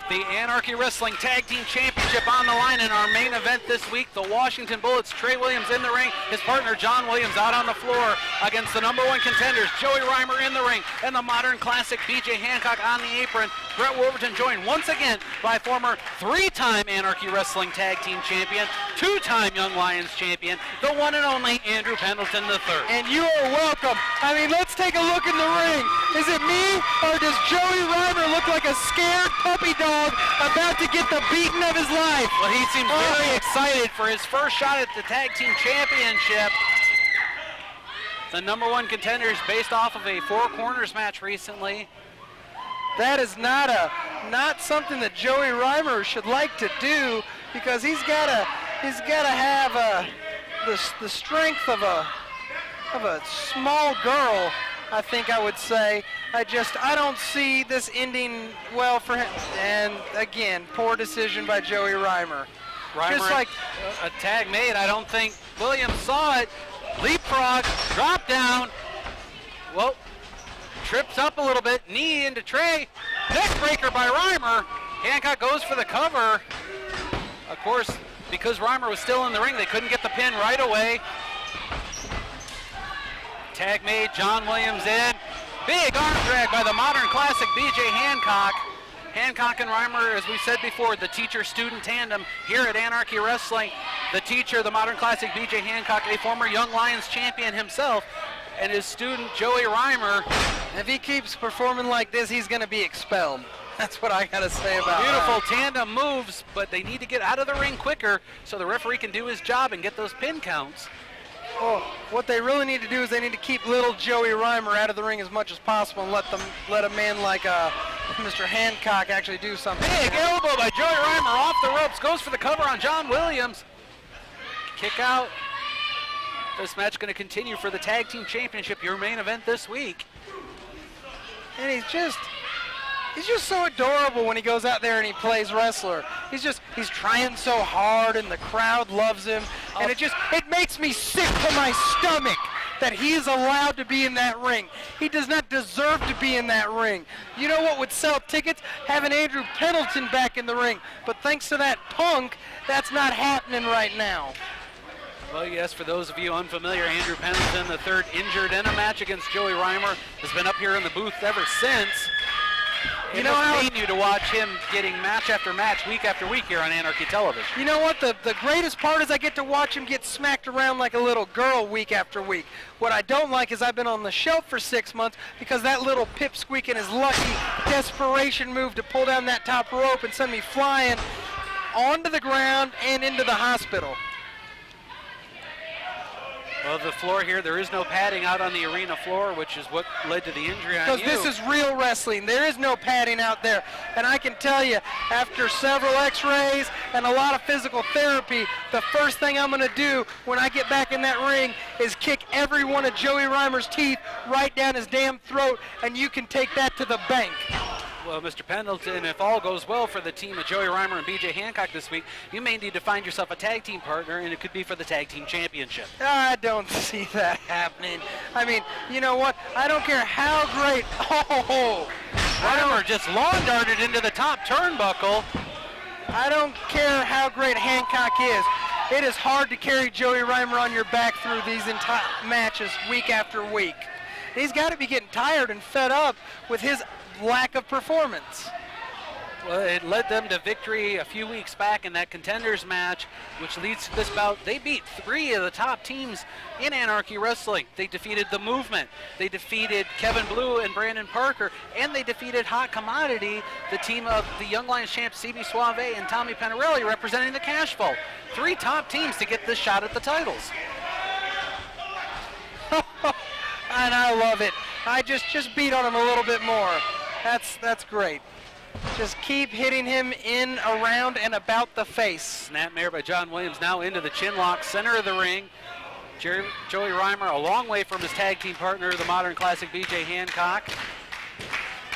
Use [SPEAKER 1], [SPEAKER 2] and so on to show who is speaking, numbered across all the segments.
[SPEAKER 1] The Anarchy Wrestling Tag Team Championship on the line in our main event this week. The Washington Bullets, Trey Williams in the ring. His partner, John Williams, out on the floor against the #1 contenders, Joey Reimer in the ring, and the Modern Classic, BJ Hancock on the apron. Brett Wolverton joined once again by former 3-time Anarchy Wrestling Tag Team Champion, 2-time Young Lions Champion, the one and only Andrew Pendelton III.
[SPEAKER 2] And you are welcome. I mean, let's take a look in the ring. Is it me, or does Joey Reimer look like a scared puppy dog about to get the beating of his life?
[SPEAKER 1] Well, he seems very excited for his first shot at the Tag Team Championship. The #1 contenders based off of a 4 corners match recently.
[SPEAKER 2] That is not something that Joey Reimer should like to do, because he's gotta have the strength of a small girl, I think I would say. I don't see this ending well for him. And again, poor decision by Joey Reimer.
[SPEAKER 1] Just like a tag made. I don't think Williams saw it. Leapfrog, drop down. Well, trips up a little bit, knee into Trey. Neck breaker by Reimer. Hancock goes for the cover. Of course, because Reimer was still in the ring, they couldn't get the pin right away. Tag made, John Williams in. Big arm drag by the Modern Classic, BJ Hancock. Hancock and Reimer, as we said before, the teacher-student tandem here at Anarchy Wrestling. The teacher, the Modern Classic, BJ Hancock, a former Young Lions champion himself, and his student, Joey Reimer.
[SPEAKER 2] If he keeps performing like this, he's going to be expelled. That's what I got to say about it.
[SPEAKER 1] Beautiful tandem moves, but they need to get out of the ring quicker so the referee can do his job and get those pin counts.
[SPEAKER 2] Oh, what they really need to do is they need to keep little Joey Reimer out of the ring as much as possible and let a man like Mr. Hancock actually do something.
[SPEAKER 1] Big elbow by Joey Reimer off the ropes, goes for the cover on John Williams. Kick out. This match going to continue for the Tag Team Championship, your main event this week.
[SPEAKER 2] And he's just so adorable when he goes out there and he plays wrestler. He's trying so hard and the crowd loves him. And it makes me sick to my stomach that he is allowed to be in that ring. He does not deserve to be in that ring. You know what would sell tickets? Having Andrew Pendelton back in the ring. But thanks to that punk, that's not happening right now.
[SPEAKER 1] Well, yes, for those of you unfamiliar, Andrew Pendelton III, injured in a match against Joey Reimer, has been up here in the booth ever since. You know how you to watch him getting match after match, week after week here on Anarchy Television.
[SPEAKER 2] You know what? The greatest part is I get to watch him get smacked around like a little girl week after week. What I don't like is I've been on the shelf for 6 months because that little pipsqueak and his lucky desperation move to pull down that top rope and send me flying onto the ground and into the hospital.
[SPEAKER 1] Well, the floor here, there is no padding out on the arena floor, which is what led to the injury on you.
[SPEAKER 2] Because this is real wrestling. There is no padding out there. And I can tell you, after several x-rays and a lot of physical therapy, the first thing I'm going to do when I get back in that ring is kick every one of Joey Reimer's teeth right down his damn throat, and you can take that to the bank.
[SPEAKER 1] Well, Mr. Pendelton, if all goes well for the team of Joey Reimer and BJ Hancock this week, you may need to find yourself a tag team partner, and it could be for the Tag Team Championship.
[SPEAKER 2] I don't see that happening. I mean, you know what? I don't care how great.
[SPEAKER 1] Reimer just lawn darted into the top turnbuckle.
[SPEAKER 2] I don't care how great Hancock is. It is hard to carry Joey Reimer on your back through these entire matches week after week. He's got to be getting tired and fed up with his lack of performance.
[SPEAKER 1] Well, it led them to victory a few weeks back in that contenders match, which leads to this bout. They beat 3 of the top teams in Anarchy Wrestling. They defeated The Movement, they defeated Kevin Blue and Brandon Parker, and they defeated Hot Commodity, the team of the Young Lions champs CB Suave and Tommy Panarelli representing the Cash Flow. 3 top teams to get this shot at the titles.
[SPEAKER 2] And I love it. I just beat on him a little bit more. That's great. Just keep hitting him in, around, and about the face.
[SPEAKER 1] Snapmare by John Williams now into the chin lock, center of the ring. Joey Reimer a long way from his tag team partner, the Modern Classic BJ Hancock.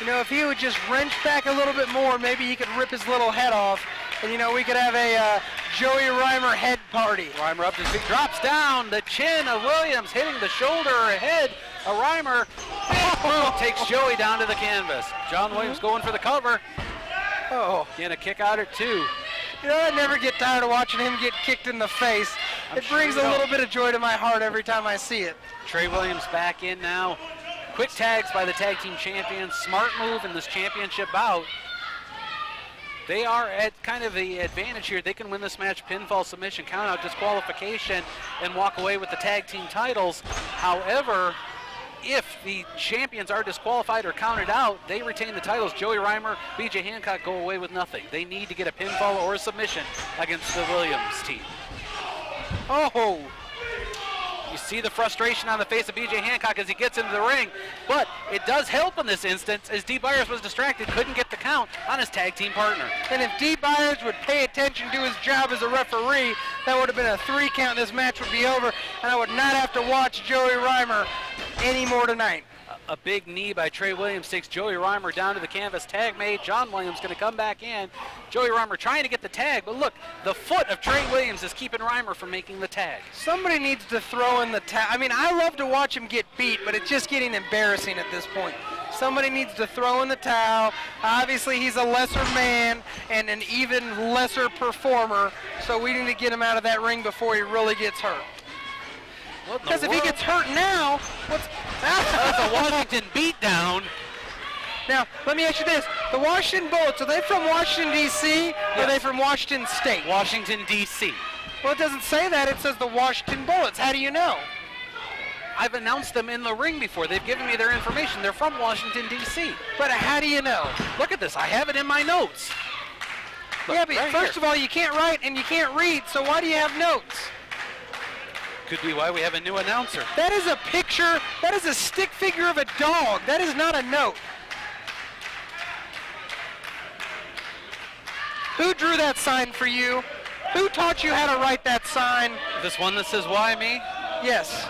[SPEAKER 2] You know, if he would just wrench back a little bit more, maybe he could rip his little head off. And, you know, we could have a Joey Reimer head party.
[SPEAKER 1] Reimer up to his feet, drops down. The chin of Williams hitting the shoulder or head of Reimer. Big boom takes Joey down to the canvas. John Williams going for the cover.
[SPEAKER 2] Oh.
[SPEAKER 1] Getting a kick out or two.
[SPEAKER 2] You know, I never get tired of watching him get kicked in the face. It brings a little bit of joy to my heart every time I see it.
[SPEAKER 1] Trey Williams back in now. Quick tags by the tag team champions. Smart move in this championship bout. They are at kind of the advantage here. They can win this match, pinfall, submission, countout, disqualification, and walk away with the tag team titles. However, if the champions are disqualified or counted out, they retain the titles. Joey Reimer, BJ Hancock go away with nothing. They need to get a pinfall or a submission against the Williams team.
[SPEAKER 2] Oh!
[SPEAKER 1] You see the frustration on the face of BJ Hancock as he gets into the ring, but it does help in this instance as Dee Byers was distracted, couldn't get the count on his tag team partner.
[SPEAKER 2] And if Dee Byers would pay attention to his job as a referee, that would have been a 3 count. This match would be over, and I would not have to watch Joey Reimer anymore tonight.
[SPEAKER 1] A big knee by Trey Williams takes Joey Reimer down to the canvas. Tag made. John Williams going to come back in. Joey Reimer trying to get the tag, but look, the foot of Trey Williams is keeping Reimer from making the tag.
[SPEAKER 2] Somebody needs to throw in the tag. I mean, I love to watch him get beat, but it's just getting embarrassing at this point. Somebody needs to throw in the towel. Obviously, he's a lesser man and an even lesser performer, so we need to get him out of that ring before he really gets hurt. Because if he gets hurt now,
[SPEAKER 1] that's a Washington beatdown.
[SPEAKER 2] Now, let me ask you this. The Washington Bullets, are they from Washington, D.C., or are they from Washington State?
[SPEAKER 1] Washington, D.C.
[SPEAKER 2] Well, it doesn't say that. It says the Washington Bullets. How do you know?
[SPEAKER 1] I've announced them in the ring before. They've given me their information. They're from Washington, D.C.
[SPEAKER 2] But how do you know?
[SPEAKER 1] Look at this. I have it in my notes. Look,
[SPEAKER 2] yeah, but
[SPEAKER 1] right
[SPEAKER 2] first
[SPEAKER 1] here.
[SPEAKER 2] of all, you can't write and you can't read, so why do you have notes?
[SPEAKER 1] Could be why we have a new announcer.
[SPEAKER 2] That is a picture. That is a stick figure of a dog. That is not a note. Who drew that sign for you? Who taught you how to write that sign?
[SPEAKER 1] This one that says why me?
[SPEAKER 2] Yes.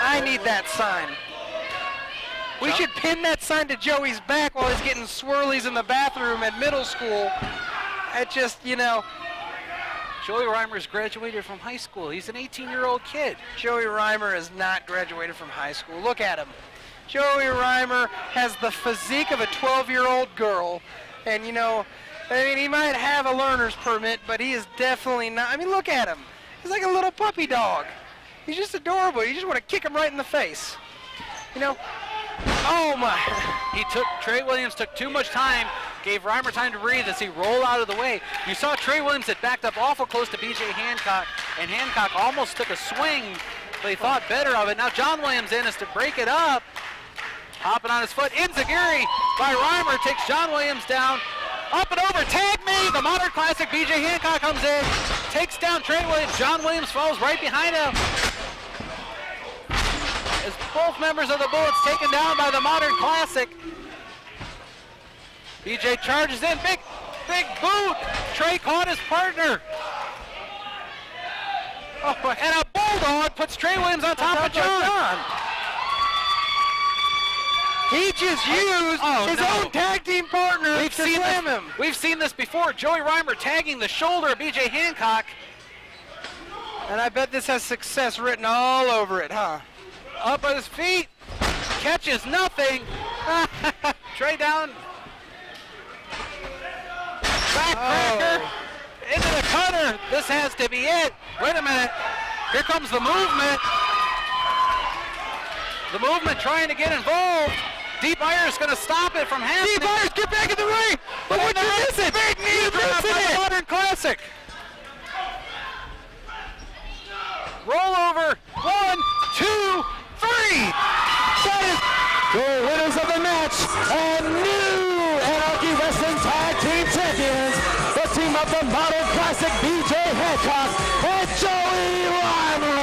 [SPEAKER 2] I need that sign. We should pin that sign to Joey's back while he's getting swirlies in the bathroom at middle school. It just, you know.
[SPEAKER 1] Joey Reimer's graduated from high school. He's an 18-year-old kid.
[SPEAKER 2] Joey Reimer is not graduated from high school. Look at him. Joey Reimer has the physique of a 12-year-old girl. And, you know, I mean, he might have a learner's permit, but he is definitely not. I mean, look at him. He's like a little puppy dog. He's just adorable. You just want to kick him right in the face. You know? Oh, my.
[SPEAKER 1] Trey Williams took too much time, gave Reimer time to breathe as he rolled out of the way. You saw Trey Williams had backed up awful close to BJ Hancock, and Hancock almost took a swing, but he thought better of it. Now John Williams in is to break it up. Hopping on his foot. Enziguri by Reimer takes John Williams down. Up and over, tag me. The Modern Classic, BJ Hancock comes in, takes down Trey Williams. John Williams falls right behind him. As both members of the Bullets taken down by the Modern Classic. BJ charges in, big boot. Trey caught his partner. Oh, and a bulldog puts Trey Williams on top of John.
[SPEAKER 2] He just used his own tag team partner to slam him.
[SPEAKER 1] We've seen this before. Joey Reimer tagging the shoulder of BJ Hancock.
[SPEAKER 2] And I bet this has success written all over it, huh?
[SPEAKER 1] Up at his feet. Catches nothing. Trey down. Backbreaker. Into the cutter. This has to be it. Wait a minute. Here comes the movement. The movement trying to get involved. Dee Byers going to stop it from happening.
[SPEAKER 2] Dee Byers, get back in the ring! But what you missing?
[SPEAKER 1] Big knee drop by the Modern Classic. Roll over. 1, 2, 3.
[SPEAKER 3] That is the winners of the match and new Anarchy Wrestling Tag Team Champions, the team of the Modern Classic, BJ Hancock and Joey Reimer.